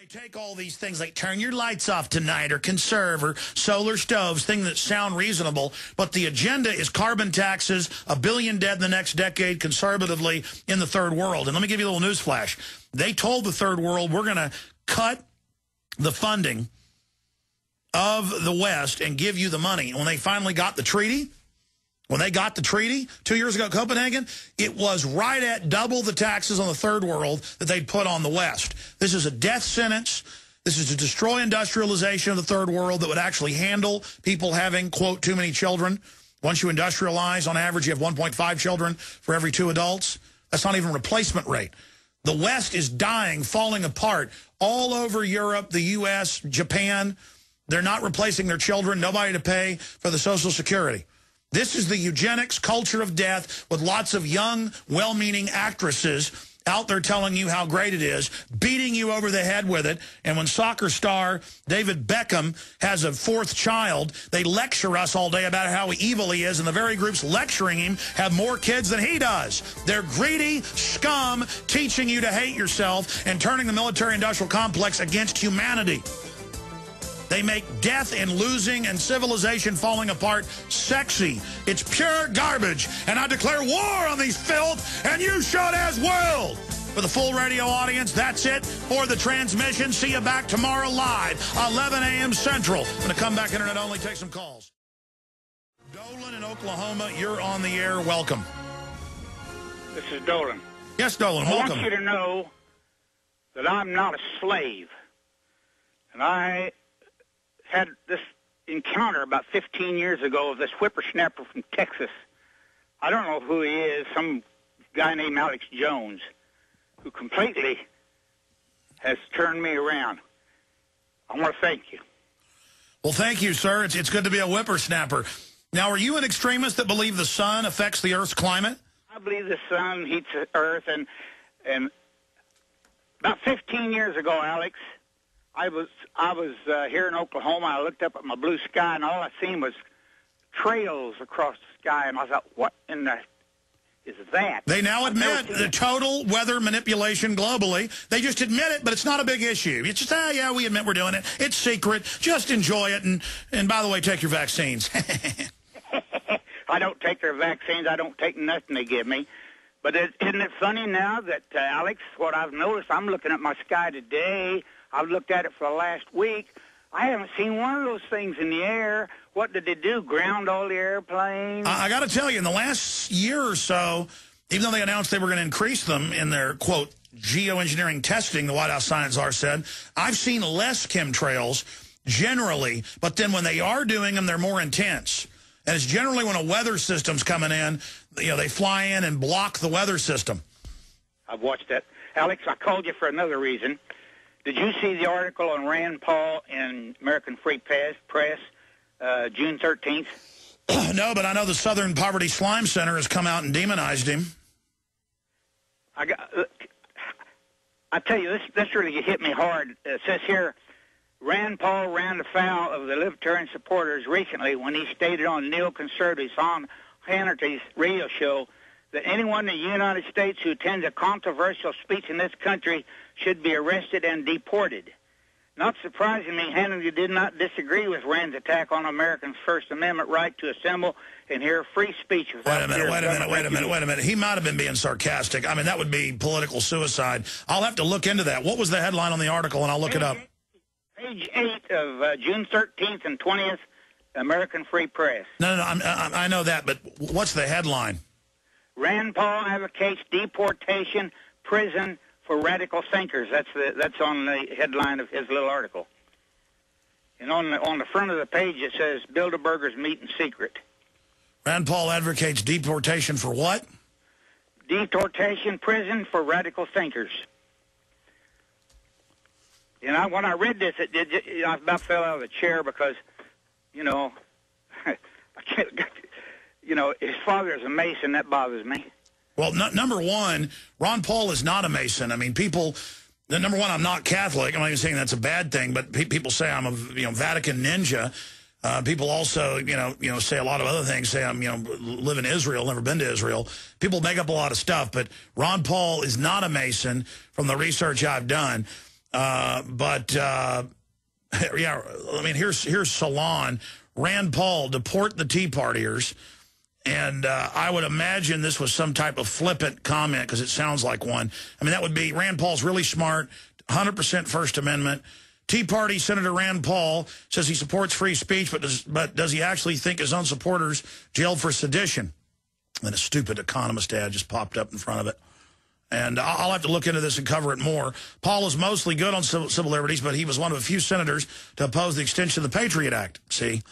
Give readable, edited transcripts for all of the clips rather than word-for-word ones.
They take all these things like turn your lights off tonight or conserve or solar stoves, things that sound reasonable, but the agenda is carbon taxes, 1 billion dead in the next decade conservatively in the third world. And let me give you a little news flash. They told the third world we're going to cut the funding of the West and give you the money. And when they finally got the treaty, 2 years ago at Copenhagen, it was right at double the taxes on the third world that they'd put on the West. This is a death sentence. This is to destroy industrialization of the third world that would actually handle people having, quote, too many children. Once you industrialize, on average, you have 1.5 children for every 2 adults. That's not even replacement rate. The West is dying, falling apart all over Europe, the U.S., Japan. They're not replacing their children, nobody to pay for the Social Security. This is the eugenics culture of death with lots of young, well-meaning actresses out there telling you how great it is, beating you over the head with it. And when soccer star David Beckham has a 4th child, they lecture us all day about how evil he is, and the very groups lecturing him have more kids than he does. They're greedy scum teaching you to hate yourself and turning the military-industrial complex against humanity. They make death and losing and civilization falling apart sexy. It's pure garbage. And I declare war on these filth, and you should as well. For the full radio audience, that's it for the transmission. See you back tomorrow live, 11 a.m. Central. I'm going to come back internet only, take some calls. Dolan in Oklahoma, you're on the air. Welcome. This is Dolan. Yes, Dolan, welcome. I want you to know that I'm not a slave. And I had this encounter about 15 years ago with this whippersnapper from Texas. I don't know who he is, some guy named Alex Jones, who completely has turned me around. I want to thank you. Well, thank you, sir. It's good to be a whippersnapper. Now, are you an extremist that believe the sun affects the Earth's climate? I believe the sun heats the Earth, and about 15 years ago, Alex, I was here in Oklahoma. I looked up at my blue sky, and all I seen was trails across the sky. And I thought, what in the is that? They now admit the total weather manipulation globally. They just admit it, but it's not a big issue. It's just, yeah, we admit we're doing it. It's secret. Just enjoy it. And by the way, take your vaccines. I don't take their vaccines. I don't take nothing they give me. But isn't it funny now that, Alex, what I've noticed, I'm looking at my sky today. I've looked at it for the last week. I haven't seen one of those things in the air. What did they do, ground all the airplanes? I got to tell you, in the last year or so, even though they announced they were going to increase them in their, quote, geoengineering testing, the White House science czar said, I've seen less chemtrails generally, but then when they are doing them, they're more intense. And it's generally when a weather system's coming in, you know, they fly in and block the weather system. I've watched that. Alex, I called you for another reason. Did you see the article on Rand Paul in American Free Press, June 13th? No, but I know the Southern Poverty Slime Center has come out and demonized him. I tell you, this really hit me hard. It says here, Rand Paul ran afoul of the libertarian supporters recently when he stated on neoconservatives on Hannity's radio show that anyone in the United States who attends a controversial speech in this country should be arrested and deported. Not surprisingly, Hannity did not disagree with Rand's attack on Americans' First Amendment right to assemble and hear free speech. Wait a minute. He might have been being sarcastic. I mean, that would be political suicide. I'll have to look into that. What was the headline on the article, and I'll look it up. Page 8 of June 13th and 20th, American Free Press. No, I know that, but what's the headline? Rand Paul advocates deportation, prison for radical thinkers. That's on the headline of his little article. And on the front of the page it says Bilderbergers meet in secret. Rand Paul advocates deportation for what? Deportation, prison for radical thinkers. And when I read this, I about fell out of the chair because, you know, I can't. You know, his father is a Mason. That bothers me. Well, number one, Ron Paul is not a Mason. I mean, number one, I'm not Catholic. I'm not even saying that's a bad thing, but people say I'm a Vatican ninja. People also, say a lot of other things. Say I'm, live in Israel, never been to Israel. People make up a lot of stuff, but Ron Paul is not a Mason from the research I've done. Yeah, I mean, here's Salon. Rand Paul, deport the Tea Partiers. And I would imagine this was some type of flippant comment because it sounds like one. I mean, that would be Rand Paul's really smart, 100% First Amendment. Tea Party Senator Rand Paul says he supports free speech, but does he actually think his own supporters jailed for sedition? And a stupid Economist ad just popped up in front of it. And I'll have to look into this and cover it more. Paul is mostly good on civil liberties, but he was one of a few senators to oppose the extension of the Patriot Act, see?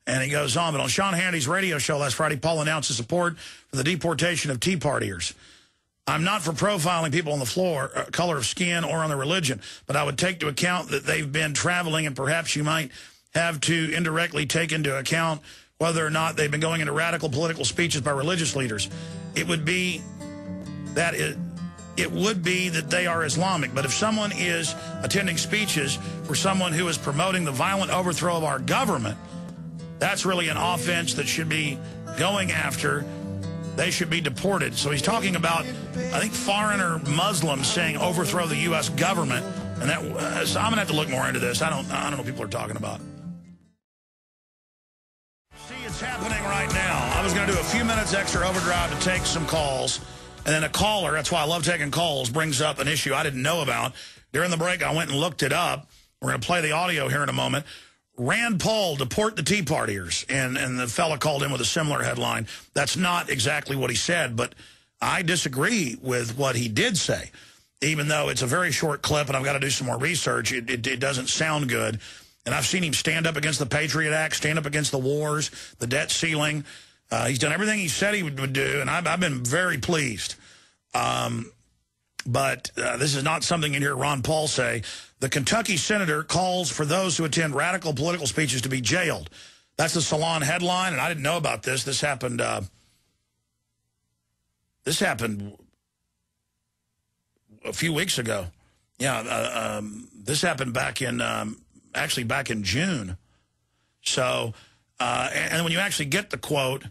And he goes on, but on Sean Hannity's radio show last Friday, Paul announced his support for the deportation of Tea Partiers. I'm not for profiling people on the floor, color of skin, or on their religion, but I would take into account that they've been traveling, and perhaps you might have to indirectly take into account whether or not they've been going into radical political speeches by religious leaders. It would be that they are Islamic. But if someone is attending speeches for someone who is promoting the violent overthrow of our government, that's really an offense that should be going after. They should be deported. So he's talking about, I think, foreigner Muslims saying overthrow the U.S. government. And that, so I'm going to have to look more into this. I don't know what people are talking about. See, it's happening right now. I was going to do a few minutes extra overdrive to take some calls. And then a caller, that's why I love taking calls, brings up an issue I didn't know about. During the break, I went and looked it up. We're going to play the audio here in a moment. Rand Paul, deport the Tea Partiers. And the fella called in with a similar headline. That's not exactly what he said, but I disagree with what he did say. Even though it's a very short clip and I've got to do some more research, it doesn't sound good. And I've seen him stand up against the Patriot Act, stand up against the wars, the debt ceiling. He's done everything he said he would do, and I've been very pleased. But this is not something you hear Ron Paul say. The Kentucky senator calls for those who attend radical political speeches to be jailed. That's the Salon headline, and I didn't know about this. This happened. This happened a few weeks ago. Yeah, this happened back in actually back in June. So, and when you actually get the quote,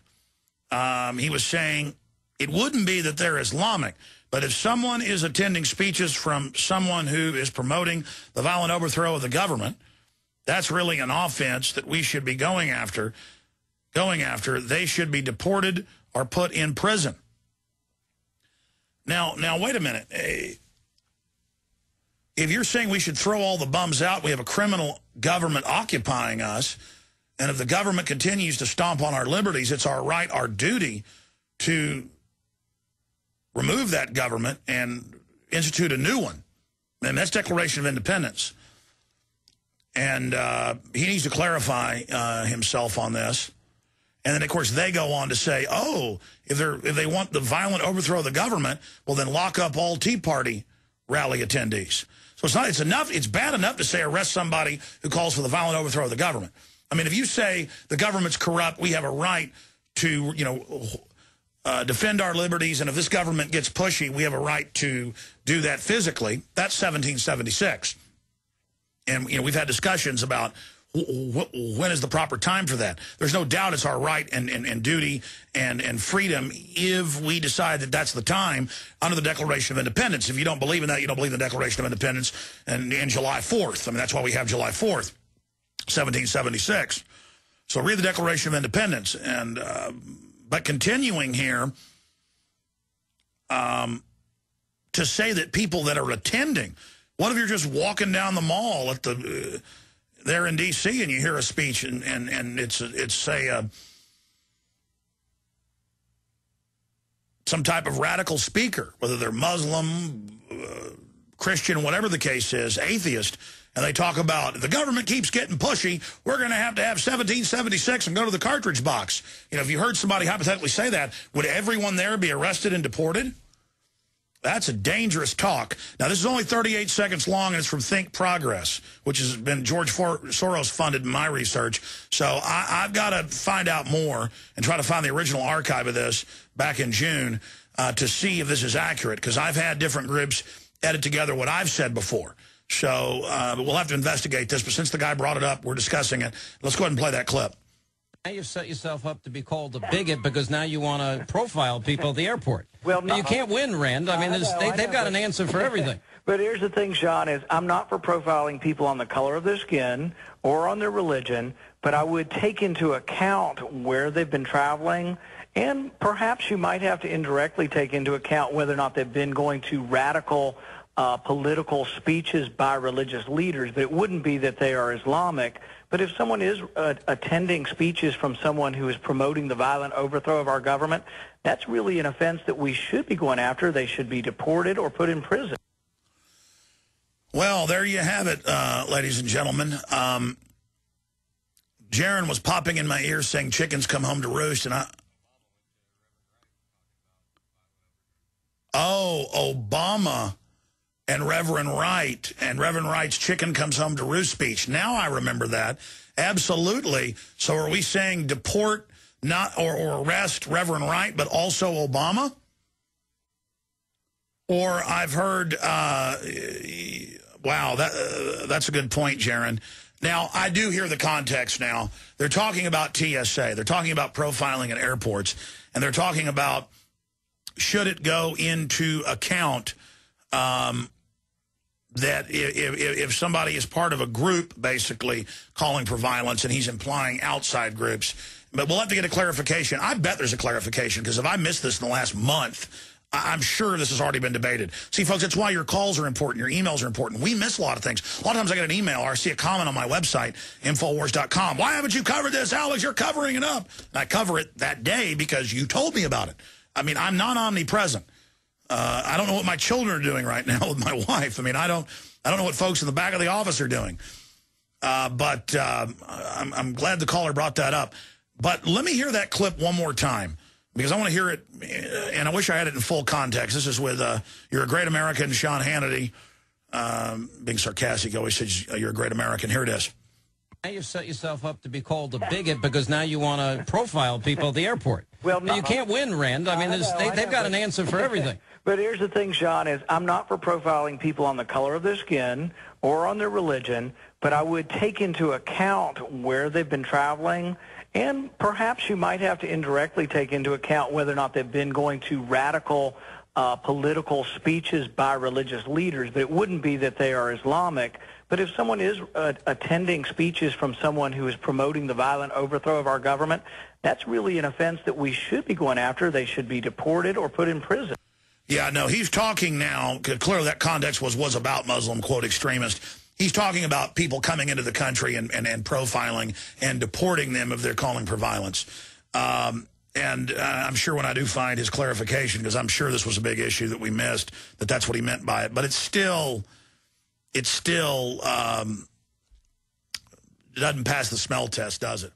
he was saying it wouldn't be that they're Islamic. But if someone is attending speeches from someone who is promoting the violent overthrow of the government, that's really an offense that we should be going after. They should be deported or put in prison. Now, wait a minute. If you're saying we should throw all the bums out, we have a criminal government occupying us, and if the government continues to stomp on our liberties, it's our right, our duty to remove that government and institute a new one. And that's Declaration of Independence. And he needs to clarify himself on this. And then, of course, they go on to say, oh, if they want the violent overthrow of the government, well, then lock up all Tea Party rally attendees. So it's bad enough to say arrest somebody who calls for the violent overthrow of the government. I mean, if you say the government's corrupt, we have a right to, defend our liberties, and if this government gets pushy, we have a right to do that physically. That's 1776. And, we've had discussions about when is the proper time for that. There's no doubt it's our right and duty and freedom if we decide that that's the time under the Declaration of Independence. If you don't believe in that, you don't believe in the Declaration of Independence and July 4th. I mean, that's why we have July 4th, 1776. So read the Declaration of Independence. And but continuing here, to say that people that are attending, what if you're just walking down the mall at the there in D.C. and you hear a speech and it's say some type of radical speaker, whether they're Muslim, Christian, whatever the case is, atheist, and they talk about if the government keeps getting pushy, we're going to have 1776 and go to the cartridge box. If you heard somebody hypothetically say that, would everyone there be arrested and deported? That's a dangerous talk. Now, this is only 38 seconds long, and it's from Think Progress, which has been George Soros funded in my research. So I've got to find out more and try to find the original archive of this back in June to see if this is accurate, because I've had different groups edit together what I've said before. So we'll have to investigate this, but since the guy brought it up, we're discussing it. Let's go ahead and play that clip. Now you've set yourself up to be called a bigot because now you want to profile people at the airport. Well, no, you can't win, Rand. I mean, they've got an answer for everything. But here's the thing, Sean, is I'm not for profiling people on the color of their skin or on their religion, but I would take into account where they've been traveling, and perhaps you might have to indirectly take into account whether or not they've been going to radical political speeches by religious leaders, but it wouldn't be that they are Islamic. But if someone is attending speeches from someone who is promoting the violent overthrow of our government, that's really an offense that we should be going after. They should be deported or put in prison. Well, there you have it, ladies and gentlemen. Jaron was popping in my ear saying chickens come home to roost, and Obama and Reverend Wright, and Reverend Wright's chicken comes home to roost speech. Now I remember that. Absolutely. So are we saying deport not or arrest Reverend Wright, but also Obama? Or I've heard, wow, that's a good point, Jaron. Now, I do hear the context now. They're talking about TSA. They're talking about profiling at airports. And they're talking about should it go into account that if somebody is part of a group, basically, calling for violence, and he's implying outside groups. But we'll have to get a clarification. I bet there's a clarification, because if I missed this in the last month, I'm sure this has already been debated. See, folks, that's why your calls are important, your emails are important. We miss a lot of things. A lot of times I get an email or I see a comment on my website, Infowars.com. Why haven't you covered this, Alex? You're covering it up. And I cover it that day because you told me about it. I mean, I'm not omnipresent. I don't know what my children are doing right now with my wife. I mean, I don't know what folks in the back of the office are doing. But I'm glad the caller brought that up. But let me hear that clip one more time, because I want to hear it, and I wish I had it in full context. This is with You're a Great American, Sean Hannity. Being sarcastic, he always says, you're a great American. Here it is. Now you've set yourself up to be called a bigot because now you want to profile people at the airport. Well, no, you can't win, Rand. I mean, they've got an answer for everything. But here's the thing, Sean, is I'm not for profiling people on the color of their skin or on their religion, but I would take into account where they've been traveling, and perhaps you might have to indirectly take into account whether or not they've been going to radical political speeches by religious leaders, but it wouldn't be that they are Islamic. But if someone is attending speeches from someone who is promoting the violent overthrow of our government, that's really an offense that we should be going after. They should be deported or put in prison. Yeah, no, he's talking now, clearly that context was about Muslim, quote, extremist. He's talking about people coming into the country and profiling and deporting them if they're calling for violence. And I'm sure when I do find his clarification, because I'm sure this was a big issue that we missed, that's what he meant by it. But it still doesn't pass the smell test, does it?